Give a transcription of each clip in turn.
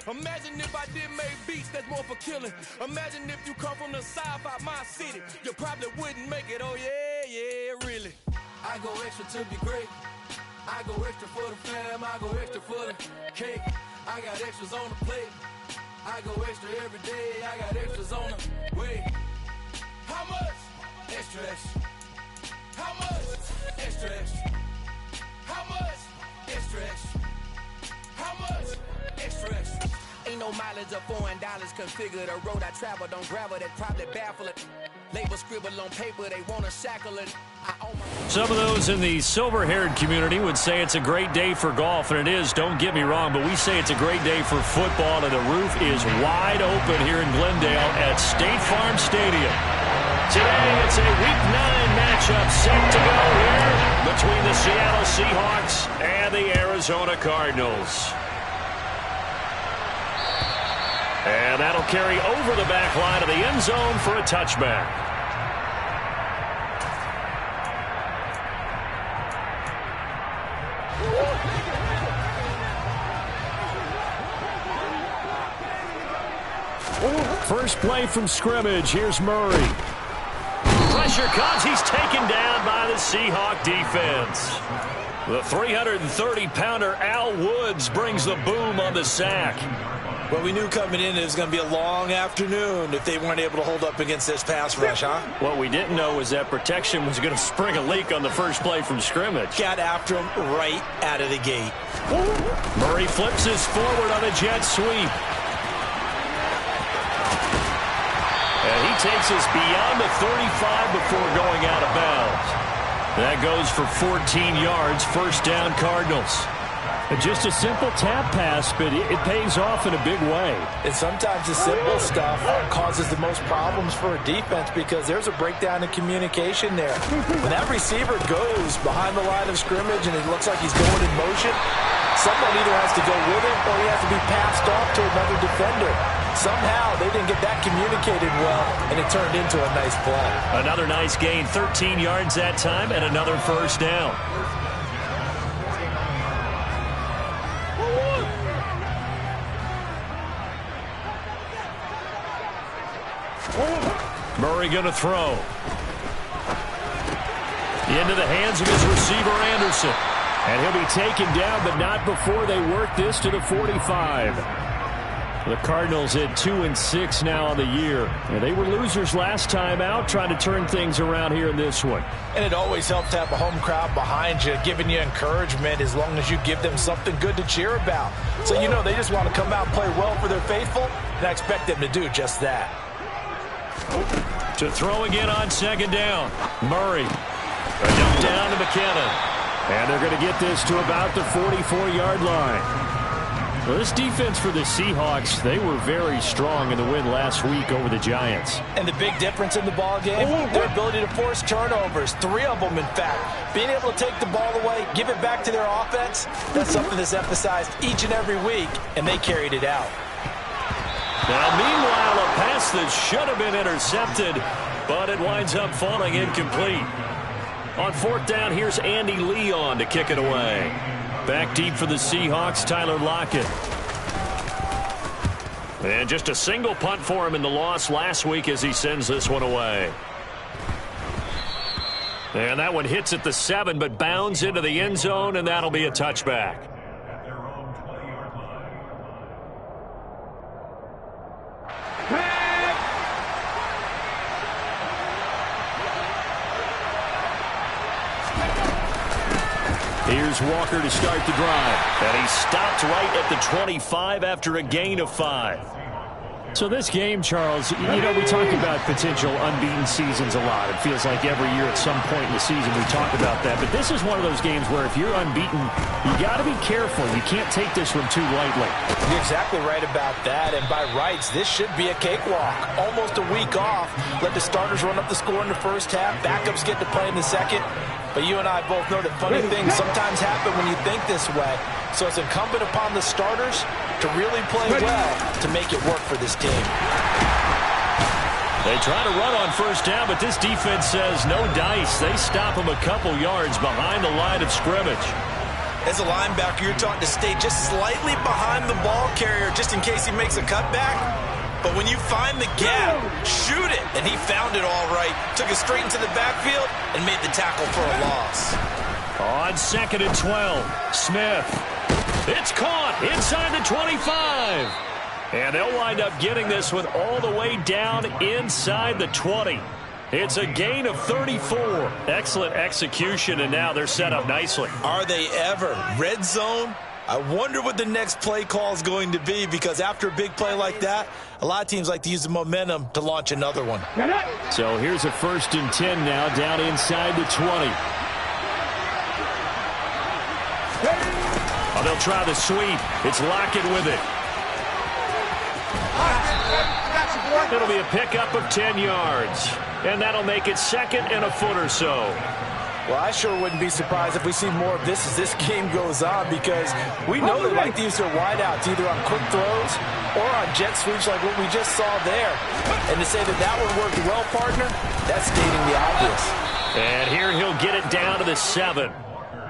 Imagine if I did make beats that's more for killing. Imagine if you come from the south out my city. You probably wouldn't make it, oh yeah, really. I go extra to be great. I go extra for the fam, I go extra for the cake. I got extras on the plate. I go extra every day, I got extras on the way. How much? Extra, extra. How much? Extra, extra. How much? Extra, extra. How much? Extra, extra. Ain't no mileage of $4 configure the road I travel. Don't gravel, that probably baffle it. Label scribble on paper, they want to shackle it. Some of those in the silver-haired community would say it's a great day for golf, and it is, don't get me wrong, but we say it's a great day for football, and the roof is wide open here in Glendale at State Farm Stadium. Today, it's a Week 9 matchup set to go here between the Seattle Seahawks and the Arizona Cardinals. And that'll carry over the back line of the end zone for a touchback. First play from scrimmage. Here's Murray. Pressure comes. He's taken down by the Seahawk defense. The 330-pounder Al Woods brings the boom on the sack. Well, we knew coming in it was going to be a long afternoon if they weren't able to hold up against this pass rush, huh? What we didn't know was that protection was going to spring a leak on the first play from scrimmage. Got after him right out of the gate. Murray flips his forward on a jet sweep. And he takes us beyond the 35 before going out of bounds. That goes for 14 yards, first down Cardinals. Just a simple tap pass, but it pays off in a big way. And sometimes the simple stuff causes the most problems for a defense because there's a breakdown in communication there. When that receiver goes behind the line of scrimmage and it looks like he's going in motion, someone either has to go with him or he has to be passed off to another defender. Somehow they didn't get that communicated well, and it turned into a nice play. Another nice gain, 13 yards that time, and another first down. Murray going to throw. Into the hands of his receiver, Anderson. And he'll be taken down, but not before they work this to the 45. The Cardinals at 2-6 now on the year. And they were losers last time out, trying to turn things around here in this one. And it always helps to have a home crowd behind you, giving you encouragement as long as you give them something good to cheer about. So you know they just want to come out and play well for their faithful, and I expect them to do just that. To throw again on second down. Murray. A dump down to McKinnon. And they're going to get this to about the 44-yard line. Well, this defense for the Seahawks, they were very strong in the win last week over the Giants. And the big difference in the ball game, their ability to force turnovers, 3 of them in fact. Being able to take the ball away, give it back to their offense, that's something that's emphasized each and every week, and they carried it out. Now, meanwhile, a pass that should have been intercepted, but it winds up falling incomplete. On fourth down, here's Andy Leon to kick it away. Back deep for the Seahawks, Tyler Lockett. And just a single punt for him in the loss last week as he sends this one away. And that one hits at the 7, but bounds into the end zone, and that'll be a touchback. Here's Walker to start the drive. And he stopped right at the 25 after a gain of 5. So this game, Charles, you know, we talk about potential unbeaten seasons a lot. It feels like every year at some point in the season we talk about that. But this is one of those games where if you're unbeaten, you got to be careful. You can't take this one too lightly. You're exactly right about that. And by rights, this should be a cakewalk. Almost a week off. Let the starters run up the score in the first half. Backups get to play in the second. But you and I both know that funny things sometimes happen when you think this way. So it's incumbent upon the starters to really play well to make it work for this team. They try to run on first down, but this defense says no dice. They stop them a couple yards behind the line of scrimmage. As a linebacker, you're taught to stay just slightly behind the ball carrier just in case he makes a cutback. But when you find the gap, shoot it. And he found it all right. Took it straight into the backfield and made the tackle for a loss. On 2nd and 12, Smith. It's caught inside the 25. And they'll wind up getting this one all the way down inside the 20. It's a gain of 34. Excellent execution, and now they're set up nicely. Are they ever? Red zone? I wonder what the next play call is going to be, because after a big play like that, a lot of teams like to use the momentum to launch another one. So here's a 1st and 10 now, down inside the 20. Oh, they'll try the sweep. It's Lockett with it. It'll be a pickup of 10 yards. And that'll make it 2nd and a foot or so. Well, I sure wouldn't be surprised if we see more of this as this game goes on, because we know they like to use their wideouts either on quick throws or on jet sweeps like what we just saw there. And to say that that one worked well, partner, that's stating the obvious. And here he'll get it down to the 7.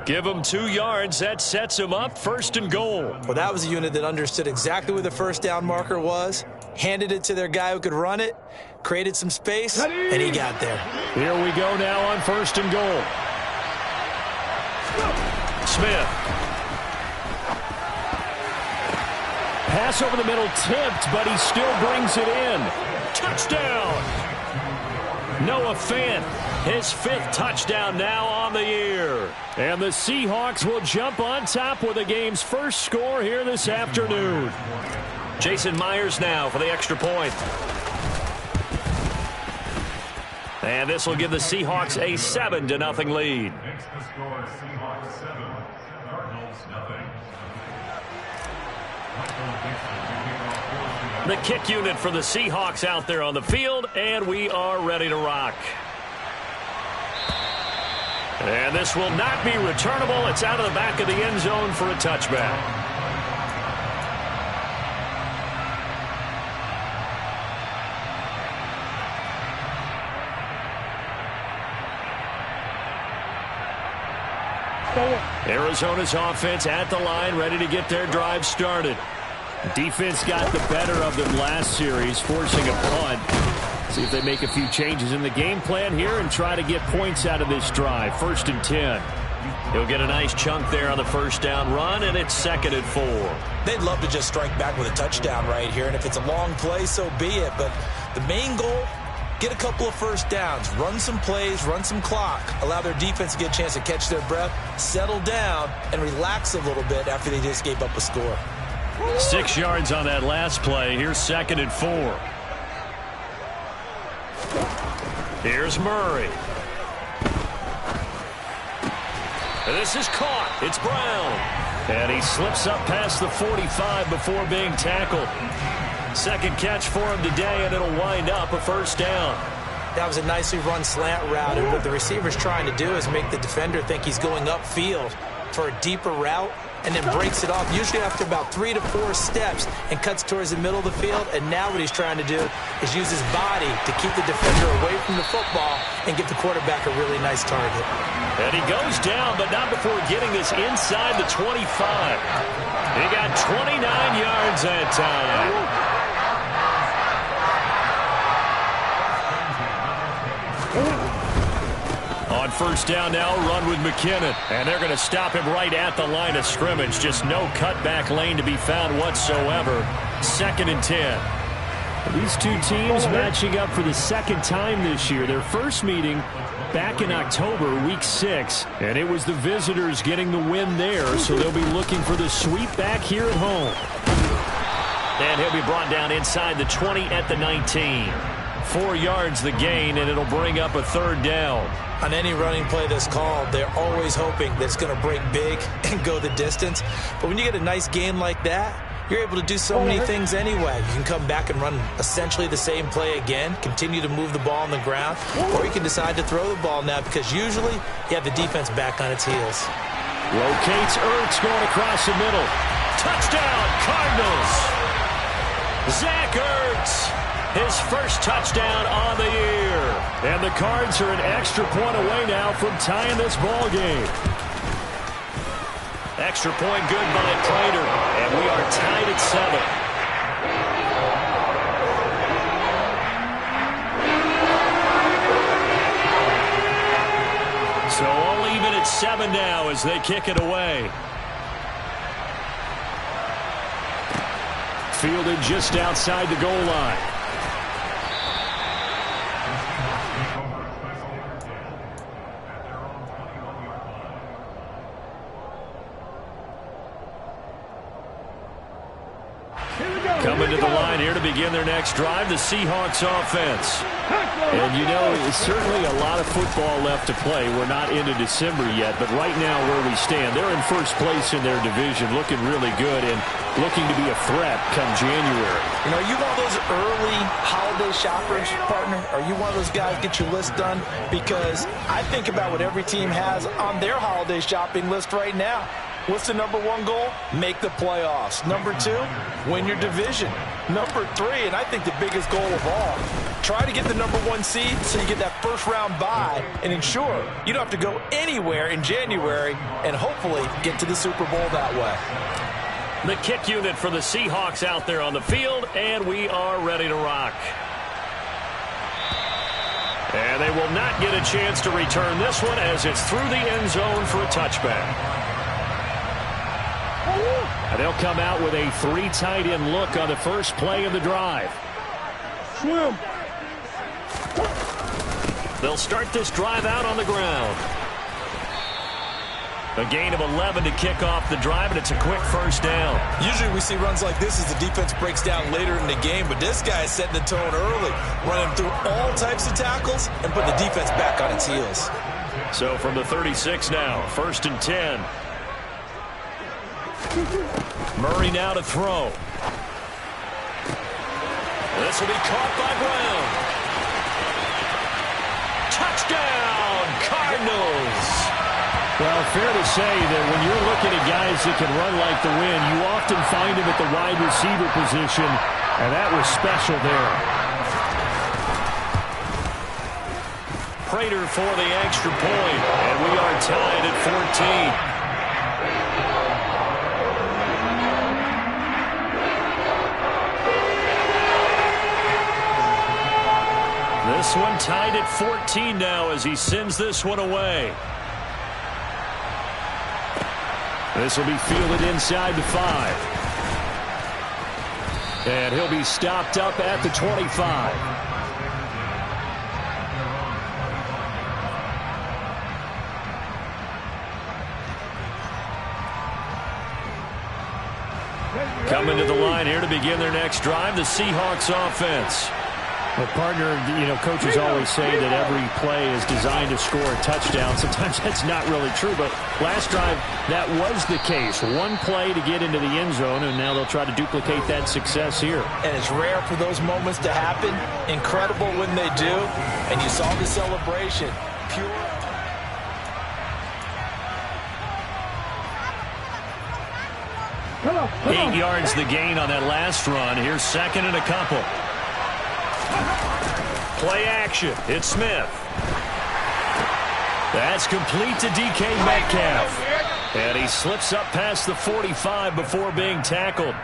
Give him 2 yards. That sets him up 1st and goal. Well, that was a unit that understood exactly where the first down marker was, handed it to their guy who could run it, created some space, and he got there. Here we go now on 1st and goal. Smith. Pass over the middle tipped, but he still brings it in. Touchdown. Noah Fant, his 5th touchdown now on the year. And the Seahawks will jump on top with the game's first score here this afternoon. Jason Myers now for the extra point. And this will give the Seahawks a 7-0 lead. Makes the score Seahawks 7, Cardinals nothing. The kick unit for the Seahawks out there on the field, and we are ready to rock. And this will not be returnable. It's out of the back of the end zone for a touchback. Arizona's offense at the line, ready to get their drive started. Defense got the better of them last series, forcing a punt. See if they make a few changes in the game plan here and try to get points out of this drive. 1st and 10. He'll get a nice chunk there on the first down run, and it's 2nd and 4. They'd love to just strike back with a touchdown right here, and if it's a long play, so be it. But the main goal, get a couple of first downs, run some plays, run some clock, allow their defense to get a chance to catch their breath, settle down, and relax a little bit after they just gave up a score. 6 yards on that last play. Here's 2nd and 4. Here's Murray. This is caught. It's Brown. And he slips up past the 45 before being tackled. 2nd catch for him today, and it'll wind up a first down. That was a nicely run slant route, and what the receiver's trying to do is make the defender think he's going upfield for a deeper route, and then breaks it off, usually after about 3 to 4 steps, and cuts towards the middle of the field. And now what he's trying to do is use his body to keep the defender away from the football and give the quarterback a really nice target. And he goes down, but not before getting this inside the 25. He got 29 yards that time. On first down now, run with McKinnon. And they're going to stop him right at the line of scrimmage. Just no cutback lane to be found whatsoever. 2nd and 10. These two teams matching up for the 2nd time this year. Their first meeting back in October, week 6. And it was the visitors getting the win there, so they'll be looking for the sweep back here at home. And he'll be brought down inside the 20 at the 19. 4 yards the gain, and it'll bring up a 3rd down. On any running play that's called, they're always hoping that it's going to break big and go the distance. But when you get a nice gain like that, you're able to do so many things anyway. You can come back and run essentially the same play again, continue to move the ball on the ground, or you can decide to throw the ball now because usually you have the defense back on its heels. Locates Ertz going across the middle. Touchdown, Cardinals! Zach Ertz, his first touchdown on the year. And the Cards are an extra point away now from tying this ball game. Extra point good by Prater, and we are tied at 7. So all even at 7 now as they kick it away. Fielded just outside the goal line. Coming to the line here to begin their next drive, the Seahawks offense. And you know, it's certainly a lot of football left to play. We're not into December yet, but right now where we stand, they're in first place in their division, looking really good and looking to be a threat come January. You know, are you one of those early holiday shoppers, partner? Are you one of those guys get your list done? Because I think about what every team has on their holiday shopping list right now. What's the number 1 goal? Make the playoffs. Number 2, win your division. Number 3, and I think the biggest goal of all, try to get the number 1 seed so you get that first-round bye and ensure you don't have to go anywhere in January and hopefully get to the Super Bowl that way. The kick unit for the Seahawks out there on the field, and we are ready to rock. And they will not get a chance to return this one as it's through the end zone for a touchback. And they'll come out with a 3 tight end look on the first play of the drive. They'll start this drive out on the ground. A gain of 11 to kick off the drive, and it's a quick first down. Usually we see runs like this as the defense breaks down later in the game, but this guy is setting the tone early, running through all types of tackles and putting the defense back on its heels. So from the 36 now, 1st and 10. Murray now to throw. This will be caught by Brown. Touchdown, Cardinals. Well, fair to say that when you're looking at guys that can run like the wind, you often find them at the wide receiver position, and that was special there. Prater for the extra point, and we are tied at 14. This one tied at 14 now as he sends this one away. This will be fielded inside the 5. And he'll be stopped up at the 25. Coming to the line here to begin their next drive, the Seahawks offense. Well, partner, you know, coaches always say that every play is designed to score a touchdown. Sometimes that's not really true, but last drive, that was the case. 1 play to get into the end zone, and now they'll try to duplicate that success here. And it's rare for those moments to happen. Incredible when they do. And you saw the celebration. Pure. 8 yards the gain on that last run. Here's 2nd and a couple. Play action. It's Smith. That's complete to DK Metcalf. And he slips up past the 45 before being tackled.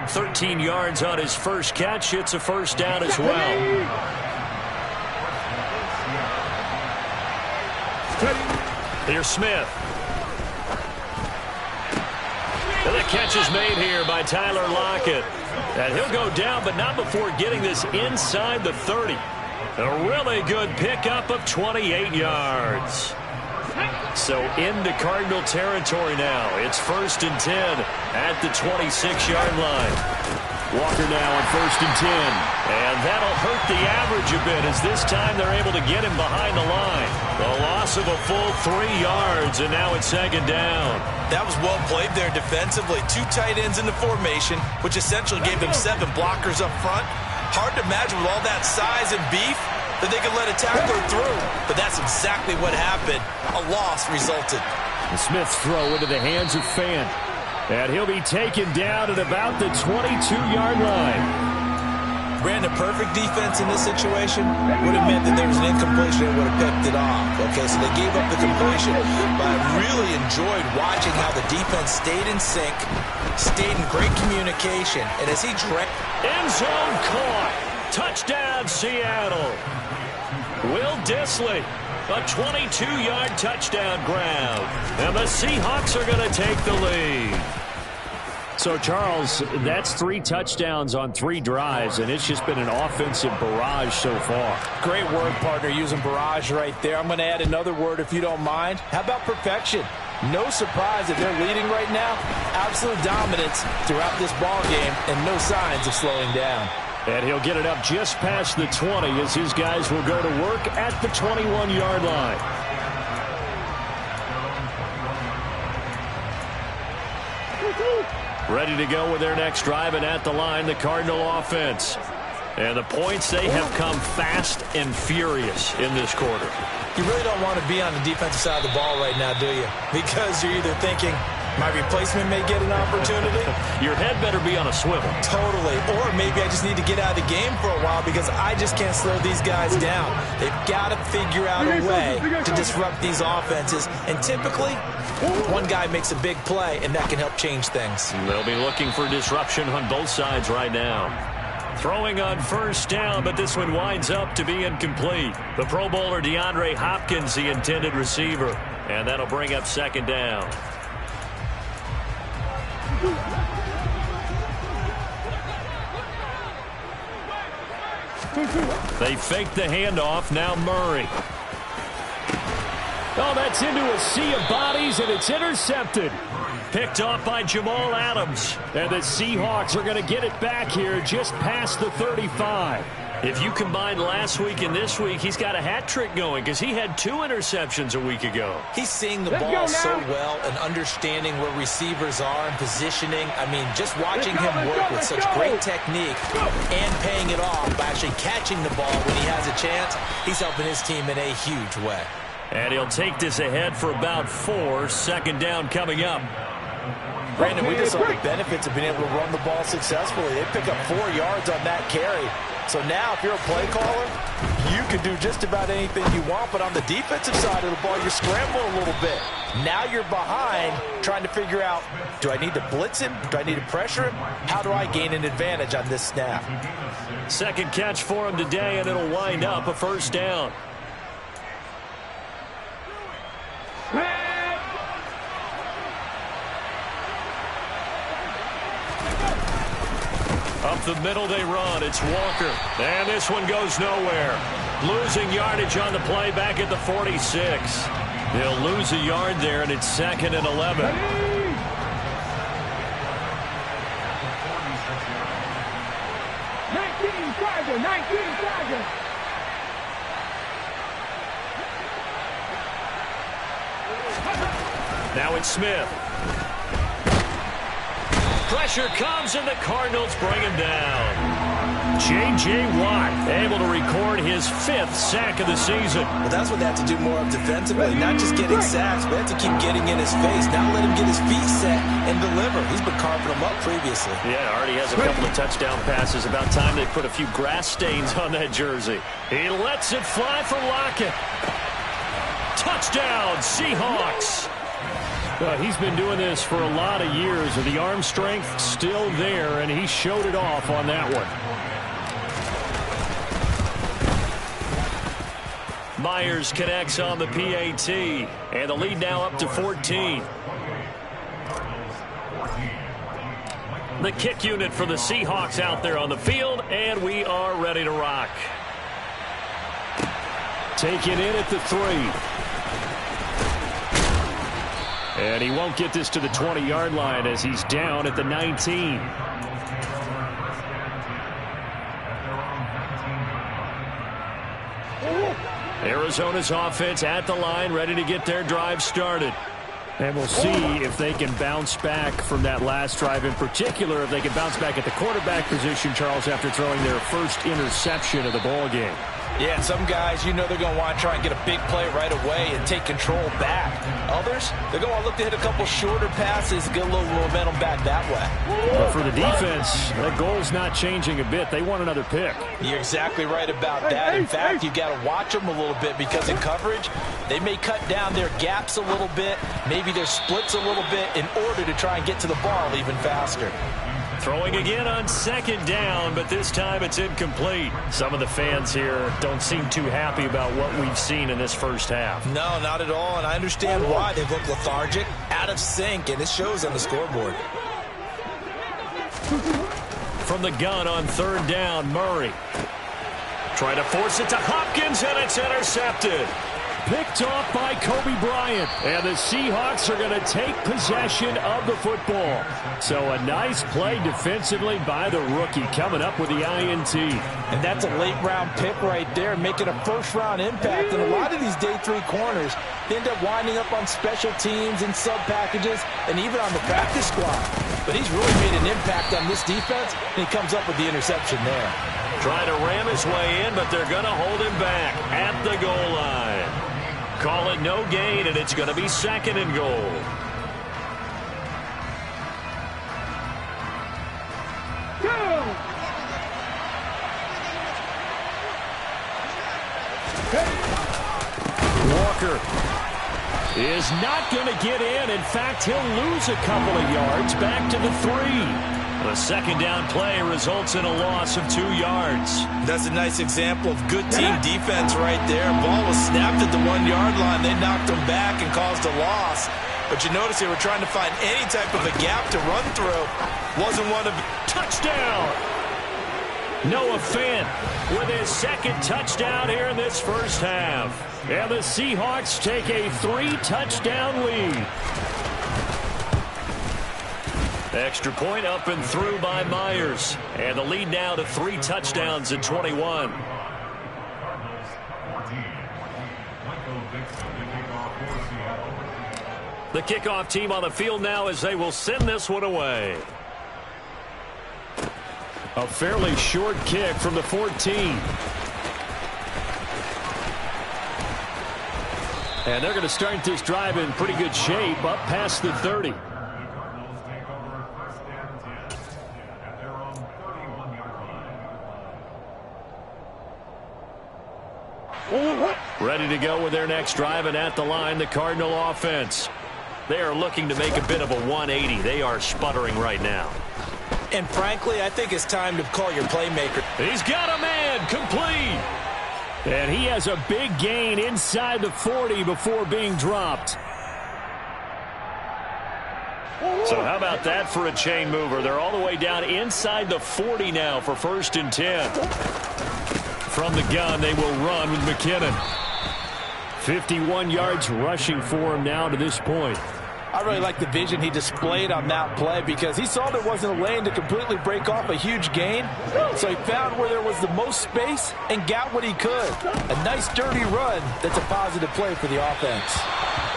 13 yards on his first catch. It's a first down as well. Here's Smith. And the catch is made here by Tyler Lockett. And he'll go down, but not before getting this inside the 30. A really good pickup of 28 yards. So into Cardinal territory now. It's 1st and 10 at the 26-yard line. Walker now on 1st and 10. And that'll hurt the average a bit as this time they're able to get him behind the line. A loss of a full 3 yards, and now it's 2nd down. That was well played there defensively. 2 tight ends in the formation, which essentially gave them 7 blockers up front. Hard to imagine with all that size and beef that they could let a tackler through. But that's exactly what happened. A loss resulted. And Smith's throw into the hands of Fant. And he'll be taken down at about the 22-yard line. Brandon, perfect defense in this situation would have meant that there was an incompletion and would have picked it off. Okay, so they gave up the completion, but I really enjoyed watching how the defense stayed in sync, stayed in great communication, and as he end zone caught. Touchdown, Seattle. Will Dissly, a 22-yard touchdown grab. And the Seahawks are going to take the lead. So, Charles, that's 3 touchdowns on 3 drives, and it's just been an offensive barrage so far. Great word, partner, using barrage right there. I'm going to add another word if you don't mind. How about perfection? No surprise that they're leading right now. Absolute dominance throughout this ball game and no signs of slowing down. And he'll get it up just past the 20 as his guys will go to work at the 21-yard line. Ready to go with their next drive, and at the line, the Cardinal offense. And the points, they have come fast and furious in this quarter. You really don't want to be on the defensive side of the ball right now, do you? Because you're either thinking, my replacement may get an opportunity. Your head better be on a swivel. Totally. Or maybe I just need to get out of the game for a while because I just can't slow these guys down. They've got to figure out a way to disrupt these offenses. And typically, one guy makes a big play, and that can help change things. They'll be looking for disruption on both sides right now. Throwing on first down, but this one winds up to be incomplete. The Pro Bowler DeAndre Hopkins, the intended receiver. And that'll bring up second down. They fake the handoff. Now Murray. Oh, that's into a sea of bodies, and it's intercepted. Picked off by Jamal Adams. And the Seahawks are going to get it back here just past the 35. If you combine last week and this week, he's got a hat trick going because he had 2 interceptions a week ago. He's seeing the ball so well and understanding where receivers are and positioning. I mean, just watching him work with such great technique and paying it off by actually catching the ball when he has a chance, he's helping his team in a huge way. And he'll take this ahead for about 4. Second down coming up. Brandon, we just saw the benefits of being able to run the ball successfully. They pick up 4 yards on that carry. So now if you're a play caller, you can do just about anything you want. But on the defensive side of the ball, you're scrambling a little bit. Now you're behind trying to figure out, do I need to blitz him? Do I need to pressure him? How do I gain an advantage on this snap? Second catch for him today, and it'll wind up a first down. Up the middle they run. It's Walker. And this one goes nowhere. Losing yardage on the play back at the 46. They'll lose a yard there, and it's 2nd and 11. 19 Tiger. Now it's Smith. Pressure comes, and the Cardinals bring him down. J.J. Watt able to record his 5th sack of the season. Well, that's what they have to do more of defensively, not just getting sacks, but they have to keep getting in his face. Now let him get his feet set and deliver. He's been carving them up previously. Yeah, already has a couple of touchdown passes. About time they put a few grass stains on that jersey. He lets it fly for Lockett. Touchdown, Seahawks. He's been doing this for a lot of years, and the arm strength still there, and he showed it off on that one. Myers connects on the PAT, and the lead now up to 14. The kick unit for the Seahawks out there on the field, and we are ready to rock. Taken in at the 3. And he won't get this to the 20-yard line as he's down at the 19. Arizona's offense at the line, ready to get their drive started. And we'll see if they can bounce back from that last drive, in particular, if they can bounce back at the quarterback position, Charles, after throwing their first interception of the ball game. Yeah, and some guys, you know they're going to want to try and get a big play right away and take control back. Others, they're going to look to hit a couple shorter passes, get a little momentum back that way. But for the defense, that goal's not changing a bit. They want another pick. You're exactly right about that. In fact, you've got to watch them a little bit because in coverage, they may cut down their gaps a little bit, maybe their splits a little bit in order to try and get to the ball even faster. Throwing again on second down, but this time it's incomplete. Some of the fans here don't seem too happy about what we've seen in this first half. No, not at all, and I understand why. They look lethargic, out of sync, and it shows on the scoreboard. From the gun on third down, Murray. Trying to force it to Hopkins, and it's intercepted. Picked off by Kobe Bryant. And the Seahawks are going to take possession of the football. So a nice play defensively by the rookie, coming up with the INT. And that's a late-round pick right there, making a first-round impact. And a lot of these day three corners, they end up winding up on special teams and sub-packages and even on the practice squad. But he's really made an impact on this defense, and he comes up with the interception there. Trying to ram his way in, but they're going to hold him back at the goal line. Call it no gain, and it's going to be second and goal. Walker is not going to get in. In fact, he'll lose a couple of yards back to the 3. The second down play results in a loss of 2 yards. That's a nice example of good team defense right there. Ball was snapped at the 1 yard line. They knocked him back and caused a loss. But you notice they were trying to find any type of a gap to run through. Wasn't one of... Touchdown! Noah Fant with his second touchdown here in this first half. And the Seahawks take a 3-touchdown lead. Extra point up and through by Myers. And the lead now to 3 touchdowns at 21. The kickoff team on the field now as they will send this one away. A fairly short kick from the 14. And they're going to start this drive in pretty good shape up past the 30. Ready to go with their next drive, and at the line, the Cardinal offense. They are looking to make a bit of a 180. They are sputtering right now. And frankly, I think it's time to call your playmaker. He's got a man, complete. And he has a big gain inside the 40 before being dropped. So how about that for a chain mover? They're all the way down inside the 40 now for 1st and 10. From the gun, they will run with McKinnon. 51 yards rushing for him now to this point. I really like the vision he displayed on that play because he saw there wasn't a lane to completely break off a huge gain. So he found where there was the most space and got what he could. A nice dirty run that's a positive play for the offense.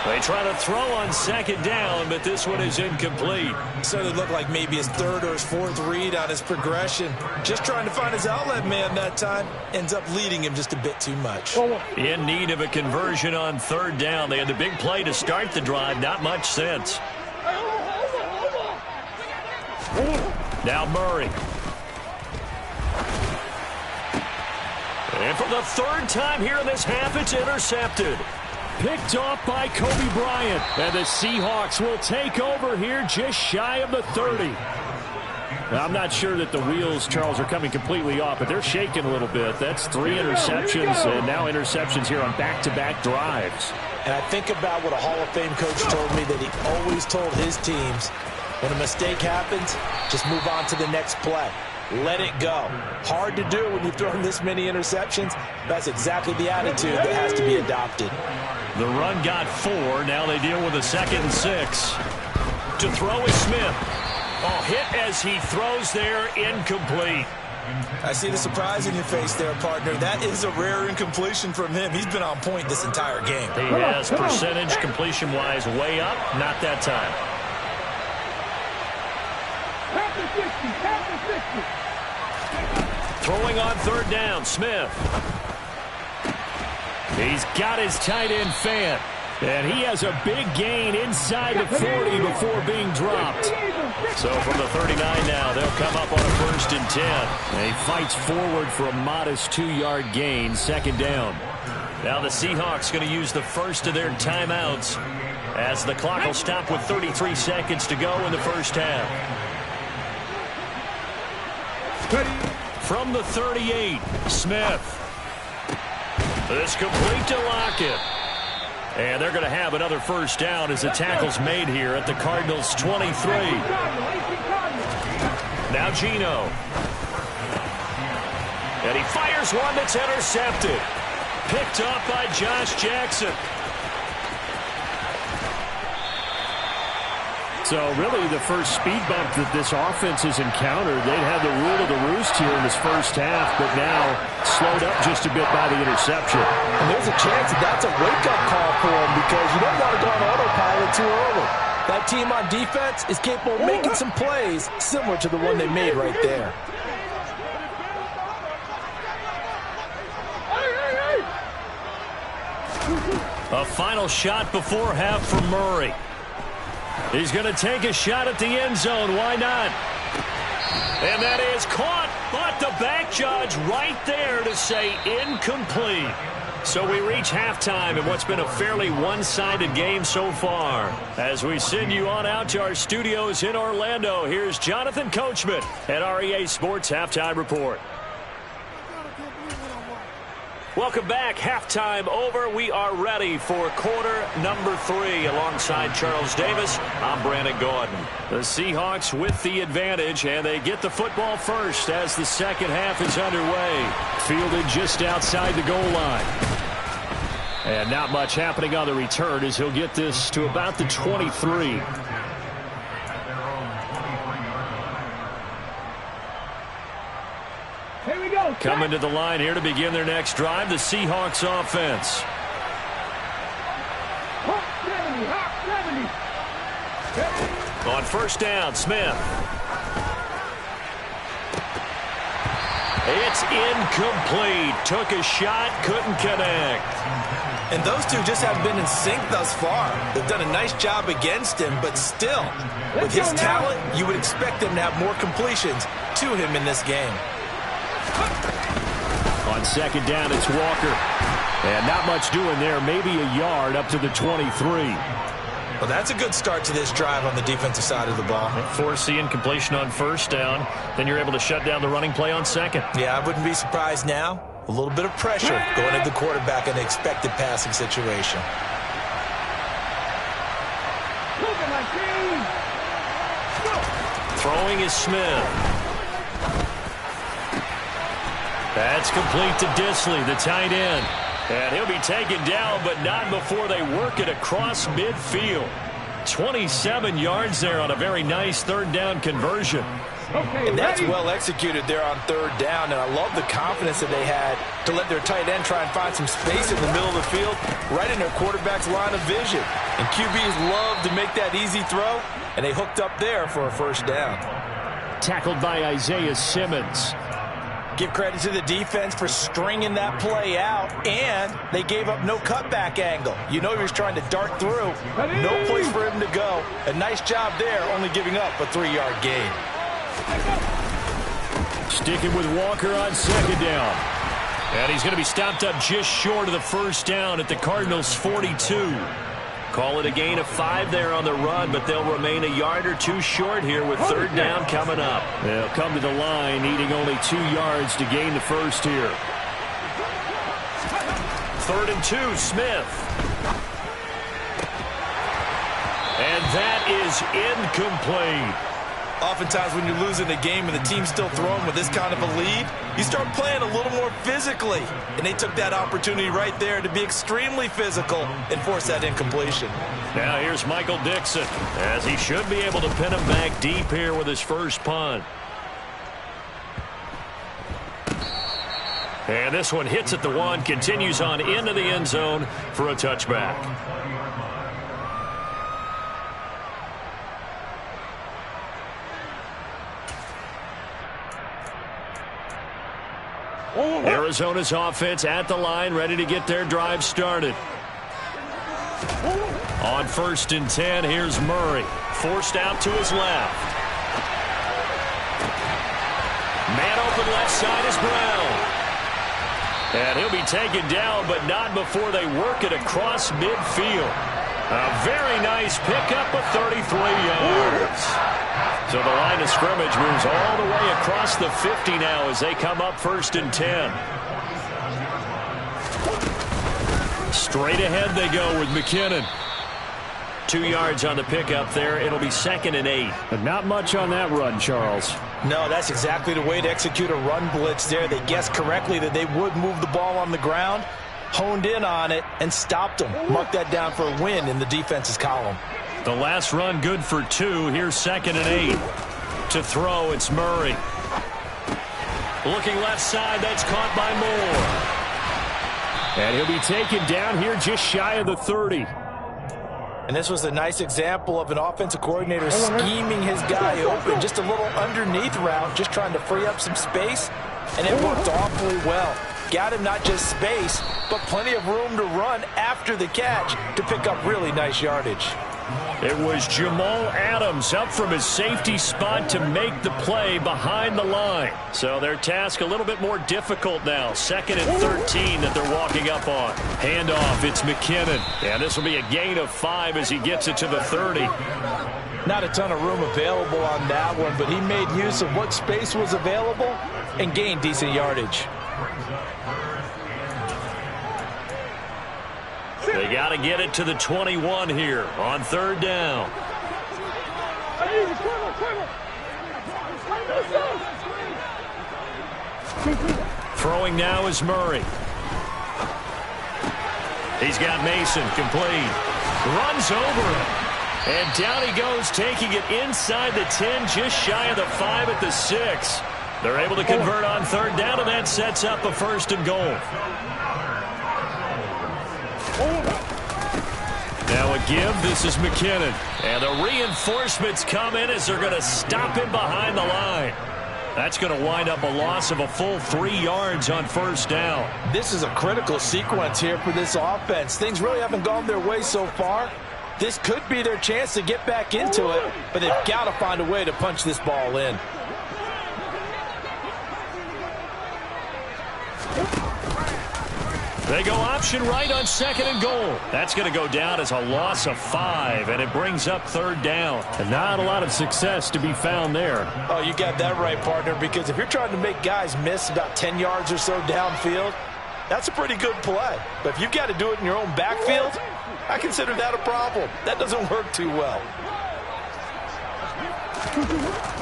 They try to throw on second down, but this one is incomplete. So it looked like maybe his third or his fourth read on his progression. Just trying to find his outlet man that time. Ends up leading him just a bit too much. In need of a conversion on third down. They had the big play to start the drive. Not much sense. Now Murray. And for the third time here in this half, it's intercepted. Picked off by Kobe Bryant. And the Seahawks will take over here just shy of the 30. Now, I'm not sure that the wheels, Charles, are coming completely off, but they're shaking a little bit. That's 3 interceptions, and now interceptions here on back-to-back drives. And I think about what a Hall of Fame coach told me that he always told his teams, when a mistake happens, just move on to the next play. Let it go. Hard to do when you've thrown this many interceptions. That's exactly the attitude that has to be adopted. The run got 4. Now they deal with a 2nd and 6. To throw is Smith. Oh, hit as he throws there, incomplete. I see the surprise in your face there, partner. That is a rare incompletion from him. He's been on point this entire game. He has percentage completion-wise way up. Not that time. Throwing on third down, Smith. He's got his tight end fan. And he has a big gain inside the 40 before being dropped. So from the 39 now, they'll come up on a 1st and 10. And he fights forward for a modest 2-yard gain, 2nd down. Now the Seahawks going to use the first of their timeouts as the clock will stop with 33 seconds to go in the first half. From the 38, Smith. This complete to Lockett. And they're going to have another first down as the tackle's made here at the Cardinals' 23. Now Geno. And he fires one that's intercepted. Picked up by Josh Jackson. So really the first speed bump that this offense has encountered, they'd had the rule of the roost here in this first half, but now slowed up just a bit by the interception. And there's a chance that that's a wake-up call for him because you don't want to go on autopilot too early. That team on defense is capable of making some plays similar to the one they made right there. A final shot before half for Murray. He's going to take a shot at the end zone. Why not? And that is caught, but the back judge right there to say incomplete. So we reach halftime in what's been a fairly one-sided game so far. As we send you on out to our studios in Orlando, here's Jonathan Coachman at REA Sports Halftime Report. Welcome back. Halftime over. We are ready for quarter number 3. Alongside Charles Davis, I'm Brandon Gordon. The Seahawks with the advantage, and they get the football first as the second half is underway. Fielded just outside the goal line. And not much happening on the return as he'll get this to about the 23. Here we go. Coming to the line here to begin their next drive, the Seahawks offense. On first down, Smith. It's incomplete. Took a shot, couldn't connect. And those two just haven't been in sync thus far. They've done a nice job against him, but still, with his talent, you would expect them to have more completions to him in this game. On second down, it's Walker. And not much doing there. Maybe a yard up to the 23. Well, that's a good start to this drive on the defensive side of the ball. Force the incompletion on first down. Then you're able to shut down the running play on second. Yeah, I wouldn't be surprised now. A little bit of pressure going at the quarterback in the expected passing situation. Throwing is Smith. That's complete to Disley, the tight end. And he'll be taken down, but not before they work it across midfield. 27 yards there on a very nice third down conversion. And that's well executed there on third down, and I love the confidence that they had to let their tight end try and find some space in the middle of the field, right in their quarterback's line of vision. And QBs love to make that easy throw, and they hooked up there for a first down. Tackled by Isaiah Simmons. Give credit to the defense for stringing that play out, and they gave up no cutback angle. You know he was trying to dart through. No place for him to go. A nice job there, only giving up a 3-yard gain. Sticking with Walker on second down. And he's going to be stopped up just short of the first down at the Cardinals' 42. Call it a gain of 5 there on the run, but they'll remain a yard or two short here with third down coming up. They'll come to the line, needing only 2 yards to gain the first here. 3rd and 2, Smith. And that is incomplete. Oftentimes when you're losing a game and the team's still throwing with this kind of a lead, you start playing a little more physically. And they took that opportunity right there to be extremely physical and force that incompletion. Now here's Michael Dixon, as he should be able to pin him back deep here with his first punt. And this one hits at the 1, continues on into the end zone for a touchback. Arizona's offense at the line, ready to get their drive started. On 1st and 10, here's Murray. Forced out to his left. Man open left side is Brown. And he'll be taken down, but not before they work it across midfield. A very nice pickup of 33 yards. So the line of scrimmage moves all the way across the 50 now as they come up 1st and 10. Straight ahead they go with McKinnon. 2 yards on the pickup there. It'll be 2nd and 8. But not much on that run, Charles. No, that's exactly the way to execute a run blitz there. They guessed correctly that they would move the ball on the ground, honed in on it, and stopped them. Mark that down for a win in the defense's column. The last run good for 2. Here's 2nd and 8. To throw, it's Murray. Looking left side, that's caught by Moore. And he'll be taken down here just shy of the 30. And this was a nice example of an offensive coordinator scheming his guy open. Just a little underneath route, just trying to free up some space. And it worked awfully well. Got him not just space, but plenty of room to run after the catch to pick up really nice yardage. It was Jamal Adams up from his safety spot to make the play behind the line. So their task a little bit more difficult now. 2nd and 13 that they're walking up on. Handoff, it's McKinnon. And this will be a gain of 5 as he gets it to the 30. Not a ton of room available on that one, but he made use of what space was available and gained decent yardage. They got to get it to the 21 here on 3rd down. Throwing now is Murray. He's got Mason complete. Runs over him. And down he goes, taking it inside the 10, just shy of the 5 at the 6. They're able to convert on 3rd down, and that sets up a 1st and goal. Now a give, this is McKinnon. And the reinforcements come in as they're going to stop him behind the line. That's going to wind up a loss of a full 3 yards on 1st down. This is a critical sequence here for this offense. Things really haven't gone their way so far. This could be their chance to get back into it, but they've got to find a way to punch this ball in. They go option right on 2nd and goal. That's going to go down as a loss of 5, and it brings up 3rd down. And not a lot of success to be found there. Oh, you got that right, partner, because if you're trying to make guys miss about 10 yards or so downfield, that's a pretty good play. But if you've got to do it in your own backfield, I consider that a problem. That doesn't work too well.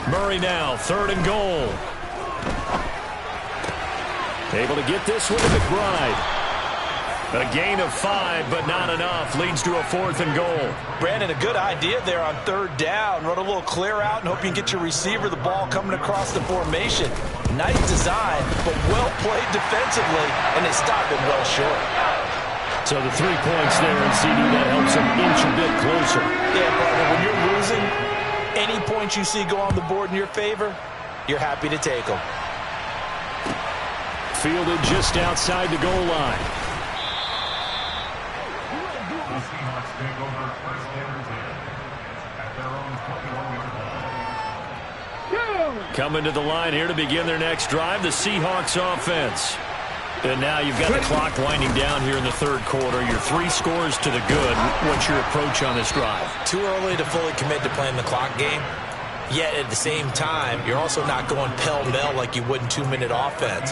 Murray now, 3rd and goal. Able to get this one to McBride. A gain of 5, but not enough. Leads to a 4th and goal. Brandon, a good idea there on 3rd down. Run a little clear out and hope you can get your receiver the ball coming across the formation. Nice design, but well played defensively, and they stop it well short. So the 3 points there, and CD, that helps them inch a bit closer. Yeah, partner, when you're losing, any points you see go on the board in your favor, you're happy to take them. Fielded just outside the goal line. Take over 1st and 10 at their own 21-yard line. Coming to the line here to begin their next drive, the Seahawks offense. And now you've got the clock winding down here in the 3rd quarter. Your 3 scores to the good. What's your approach on this drive? Too early to fully commit to playing the clock game. Yet at the same time, you're also not going pell-mell like you would in 2-minute offense.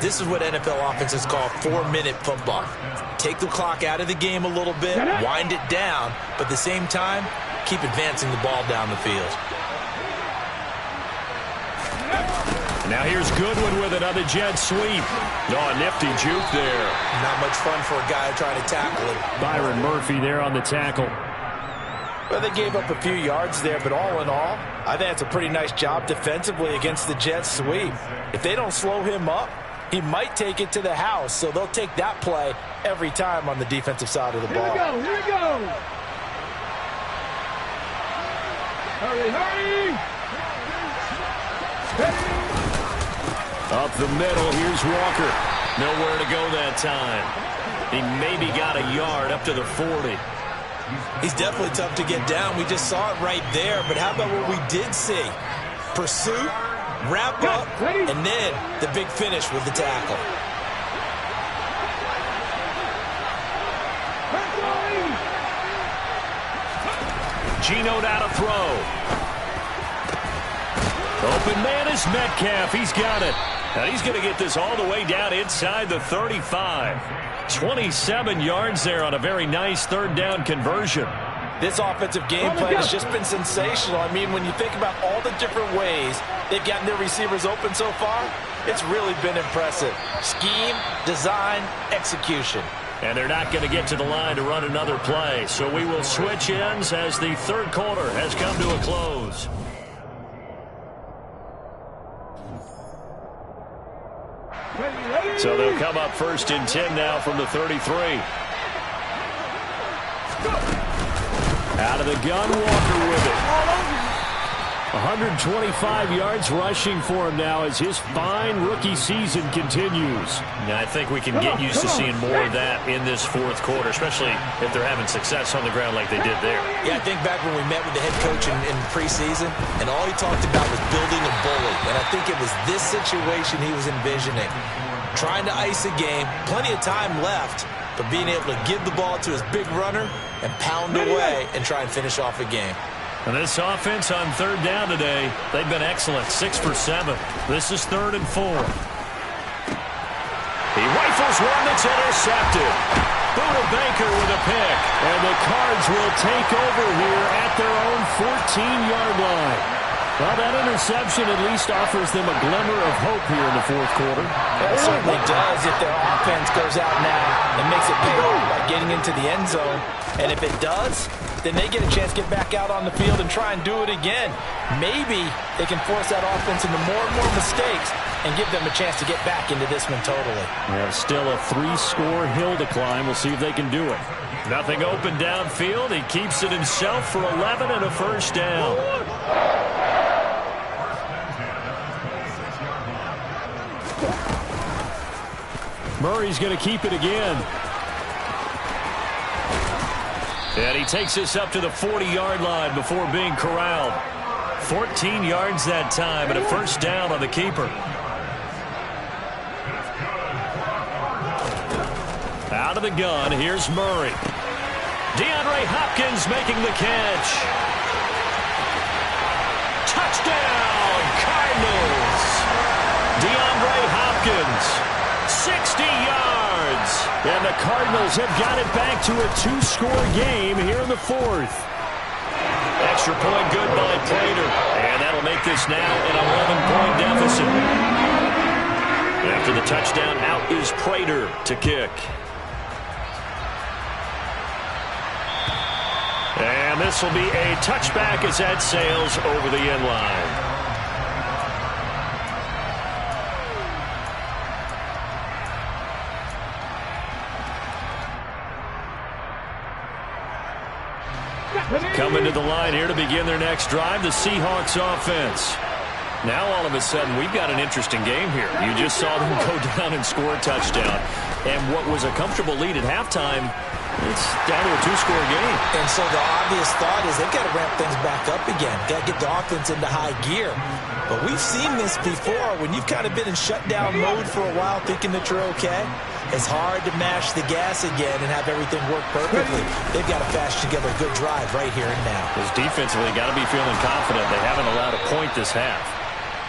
This is what NFL offenses call 4-minute football. Take the clock out of the game a little bit, wind it down, but at the same time, keep advancing the ball down the field. Now here's Goodwin with another jet sweep. Oh, a nifty juke there. Not much fun for a guy trying to tackle him. Byron Murphy there on the tackle. Well, they gave up a few yards there, but all in all, I think it's a pretty nice job defensively against the jet sweep. If they don't slow him up, he might take it to the house, so they'll take that play every time on the defensive side of the ball. Here we go. Hurry, hurry. Up the middle, here's Walker. Nowhere to go that time. He maybe got a yard up to the 40. He's definitely tough to get down. We just saw it right there, but how about what we did see? Pursuit, wrap up, and then the big finish with the tackle. Geno down to throw. Open man is Metcalf. He's got it. And he's going to get this all the way down inside the 35. 27 yards there on a very nice third down conversion. This offensive game plan has just been sensational. I mean, when you think about all the different ways they've gotten their receivers open so far, it's really been impressive. Scheme, design, execution. And they're not going to get to the line to run another play. So we will switch ends as the third quarter has come to a close. So they'll come up first and 10 now from the 33. Out of the gun, Walker with it. 125 yards rushing for him now as his fine rookie season continues. Now, I think we can get used to seeing more of that in this fourth quarter, especially if they're having success on the ground like they did there. Yeah, I think back when we met with the head coach in preseason, and all he talked about was building a bully. And I think it was this situation he was envisioning. Trying to ice a game, plenty of time left, but being able to give the ball to his big runner and pound away and try and finish off a game. And this offense on third down today, they've been excellent, 6 for 7. This is 3rd and 4. He rifles one that's intercepted. Buda Baker with a pick. And the Cards will take over here at their own 14-yard line. Well, that interception at least offers them a glimmer of hope here in the fourth quarter. It certainly does if their offense goes out now and makes it pay off by getting into the end zone. And if it does, then they get a chance to get back out on the field and try and do it again. Maybe they can force that offense into more and more mistakes and give them a chance to get back into this one totally. We have still a 3-score hill to climb. We'll see if they can do it. Nothing open downfield. He keeps it himself for 11 and a first down. Murray's going to keep it again. And he takes this up to the 40-yard line before being corralled. 14 yards that time and a first down on the keeper. Out of the gun, here's Murray. DeAndre Hopkins making the catch. Touchdown, Cardinals. DeAndre Hopkins. 60 yards. And the Cardinals have got it back to a 2-score game here in the fourth. Extra point good by Prater. And that'll make this now an 11-point deficit. After the touchdown, out is Prater to kick. And this will be a touchback as that sails over the end line. Coming to the line here to begin their next drive, the Seahawks offense. Now all of a sudden we've got an interesting game here. You just saw them go down and score a touchdown. And what was a comfortable lead at halftime, it's down to a 2-score game. And so the obvious thought is they've got to ramp things back up again. Got to get the offense into high gear. But we've seen this before. When you've kind of been in shutdown mode for a while thinking that you're okay, it's hard to mash the gas again and have everything work perfectly. They've got to fashion together a good drive right here and now. Because defensively, got to be feeling confident. They haven't allowed a point this half.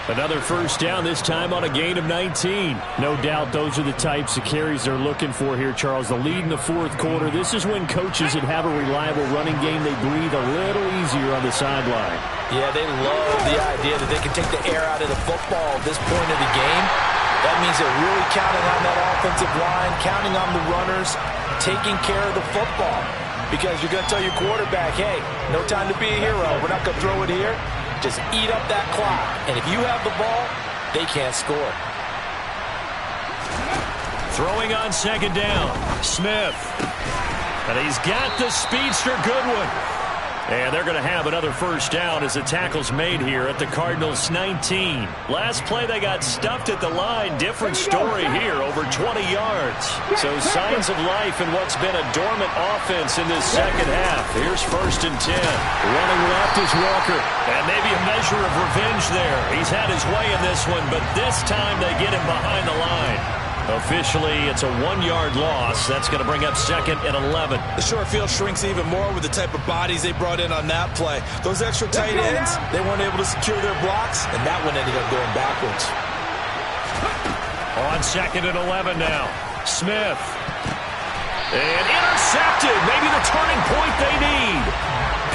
Another first down, this time on a gain of 19. No doubt those are the types of carries they're looking for here, Charles. The lead in the fourth quarter. This is when coaches that have a reliable running game, they breathe a little easier on the sideline. Yeah, they love the idea that they can take the air out of the football at this point of the game. That means they're really counting on that offensive line, counting on the runners, taking care of the football. Because you're going to tell your quarterback, hey, no time to be a hero. We're not going to throw it here. Just eat up that clock. And if you have the ball, they can't score. Throwing on second down, Smith. And he's got the speedster Goodwin. And they're going to have another first down as the tackle's made here at the Cardinals' 19. Last play, they got stuffed at the line. Different story here, over 20 yards. So signs of life in what's been a dormant offense in this second half. Here's 1st and 10. Running left is Walker. And maybe a measure of revenge there. He's had his way in this one, but this time they get him behind the line. Officially, it's a 1-yard loss. That's going to bring up 2nd and 11. The short field shrinks even more with the type of bodies they brought in on that play. Those extra tight ends, they weren't able to secure their blocks, and that one ended up going backwards. On 2nd and 11 now. Smith. And intercepted. Maybe the turning point they need.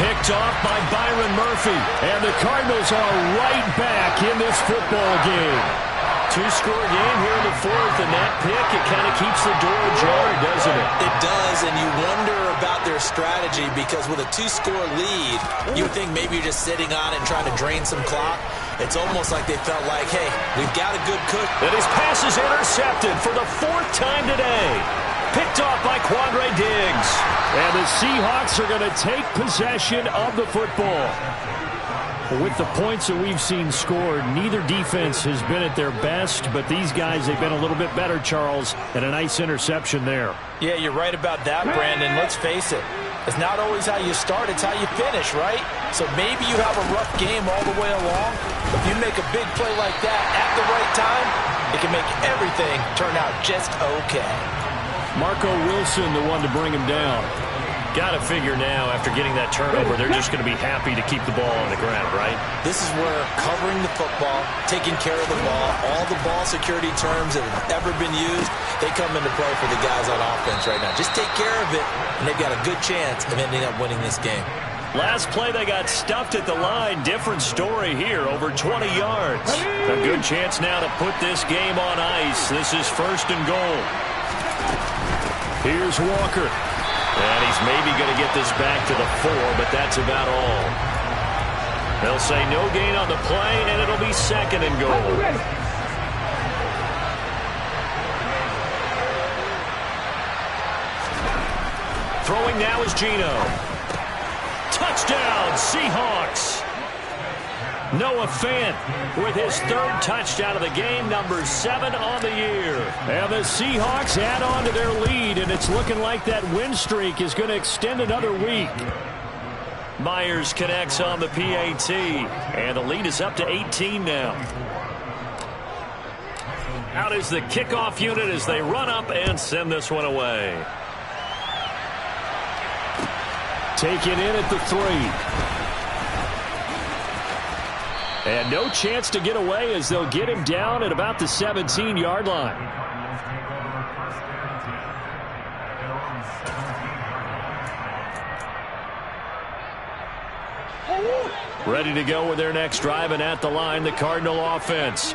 Picked off by Byron Murphy. And the Cardinals are right back in this football game. Two-score game here in the fourth, and that pick, it kind of keeps the door ajar, doesn't it? It does, and you wonder about their strategy because with a 2-score lead, you would think maybe you're just sitting on it and trying to drain some clock. It's almost like they felt like, hey, we've got a good cook. And his pass is intercepted for the 4th time today. Picked off by Quandre Diggs. And the Seahawks are going to take possession of the football. With the points that we've seen scored, neither defense has been at their best, but these guys, they've been a little bit better, Charles, and a nice interception there. Yeah, you're right about that, Brandon. Let's face it. It's not always how you start, it's how you finish, right? So maybe you have a rough game all the way along, but if you make a big play like that at the right time, it can make everything turn out just okay. Marco Wilson, the one to bring him down. Got to figure now, after getting that turnover, they're just going to be happy to keep the ball on the ground, right? This is where covering the football, taking care of the ball, all the ball security terms that have ever been used, they come into play for the guys on offense right now. Just take care of it, and they've got a good chance of ending up winning this game. Last play, they got stuffed at the line. Different story here, over 20 yards. A good chance now to put this game on ice. This is 1st and goal. Here's Walker. And he's maybe going to get this back to the 4, but that's about all. They'll say no gain on the play, and it'll be 2nd and goal. Throwing now is Geno. Touchdown, Seahawks. Noah Fant with his 3rd touchdown of the game, number 7 on the year. And the Seahawks add on to their lead, and it's looking like that win streak is going to extend another week. Myers connects on the PAT, and the lead is up to 18 now. Out is the kickoff unit as they run up and send this one away. Taken in at the 3. And no chance to get away as they'll get him down at about the 17-yard line. Ready to go with their next drive, and at the line, the Cardinal offense.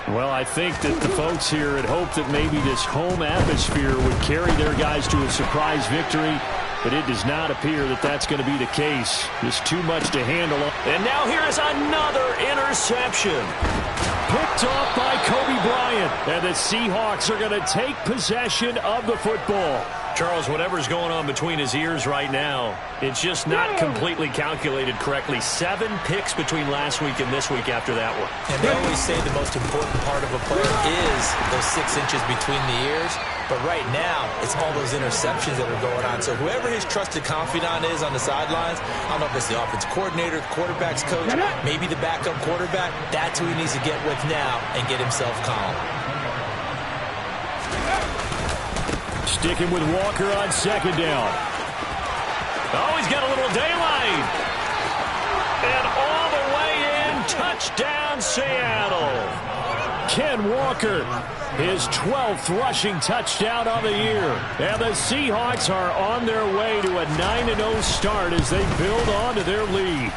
Well, I think that the folks here had hoped that maybe this home atmosphere would carry their guys to a surprise victory, but it does not appear that that's going to be the case. Just too much to handle. And now here is another interception. Picked off by Kobe Bryant, and the Seahawks are going to take possession of the football. Charles, whatever's going on between his ears right now, it's just not completely calculated correctly. 7 picks between last week and this week after that one. And they always say the most important part of a player is those 6 inches between the ears. But right now, it's all those interceptions that are going on. So whoever his trusted confidant is on the sidelines, I don't know if it's the offensive coordinator, the quarterback's coach, maybe the backup quarterback, that's who he needs to get with now and get himself calm. Sticking with Walker on 2nd down. Oh, he's got a little daylight. And all the way in, touchdown. Touchdown, Seattle. Ken Walker, his 12th rushing touchdown of the year. And the Seahawks are on their way to a 9-0 start as they build on to their lead.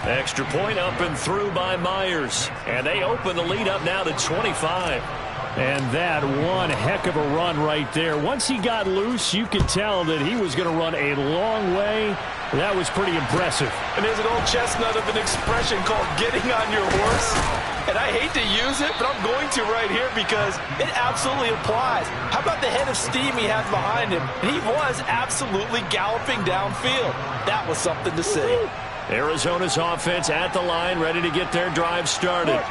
Extra point up and through by Myers. And they open the lead up now to 25. And that one heck of a run right there. Once he got loose, you could tell that he was going to run a long way. That was pretty impressive. And there's an old chestnut of an expression called getting on your horse. And I hate to use it, but I'm going to right here because it absolutely applies. How about the head of steam he has behind him? And he was absolutely galloping downfield. That was something to see. Arizona's offense at the line, ready to get their drive started.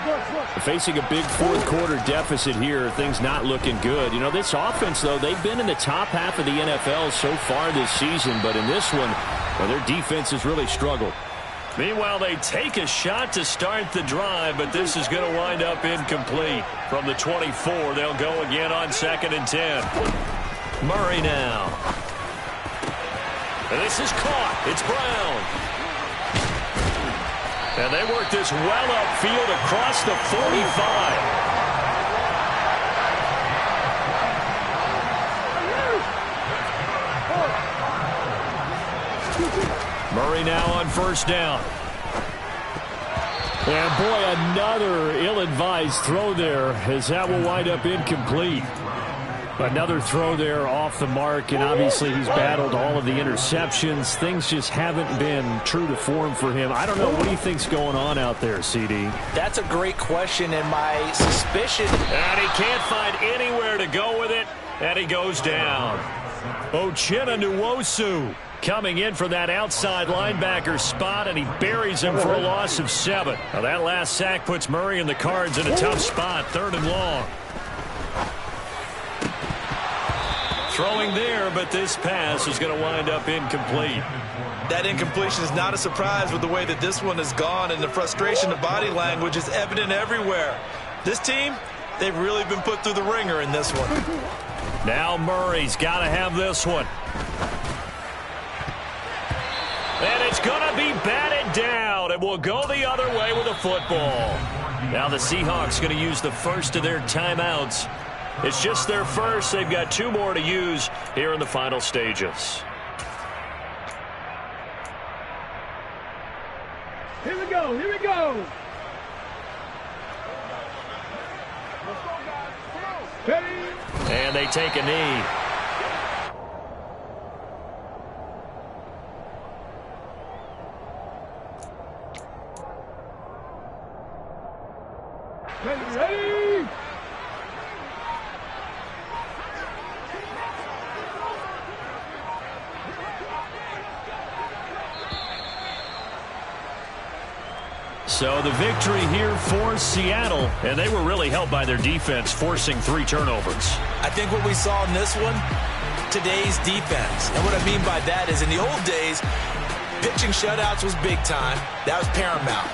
Facing a big fourth-quarter deficit here, things not looking good. You know, this offense, though, they've been in the top half of the NFL so far this season, but in this one, well, their defense has really struggled. Meanwhile, they take a shot to start the drive, but this is going to wind up incomplete. From the 24, they'll go again on 2nd and 10. Murray now. And this is caught. It's Brown. And they work this well upfield across the 45. Murray now on 1st down. And boy, another ill-advised throw there, as that will wind up incomplete. Another throw there off the mark, and obviously he's battled all of the interceptions. Things just haven't been true to form for him. I don't know. What do you think's going on out there, CD? That's a great question, and my suspicion... And he can't find anywhere to go with it, and he goes down. Uchenna Nwosu coming in for that outside linebacker spot, and he buries him for a loss of 7. Now that last sack puts Murray and the Cards in a tough spot, 3rd and long. Throwing there, but this pass is going to wind up incomplete. That incompletion is not a surprise with the way that this one has gone, and the frustration of body language is evident everywhere. This team, they've really been put through the ringer in this one. Now Murray's got to have this one. And it's going to be batted down. It will go the other way with the football. Now the Seahawks going to use the first of their timeouts. It's just their first. They've got 2 more to use here in the final stages. Here we go. Here we go. Ready? And they take a knee. Ready? So the victory here for Seattle, and they were really helped by their defense, forcing 3 turnovers. I think what we saw in this one, today's defense. And what I mean by that is in the old days, pitching shutouts was big time. That was paramount.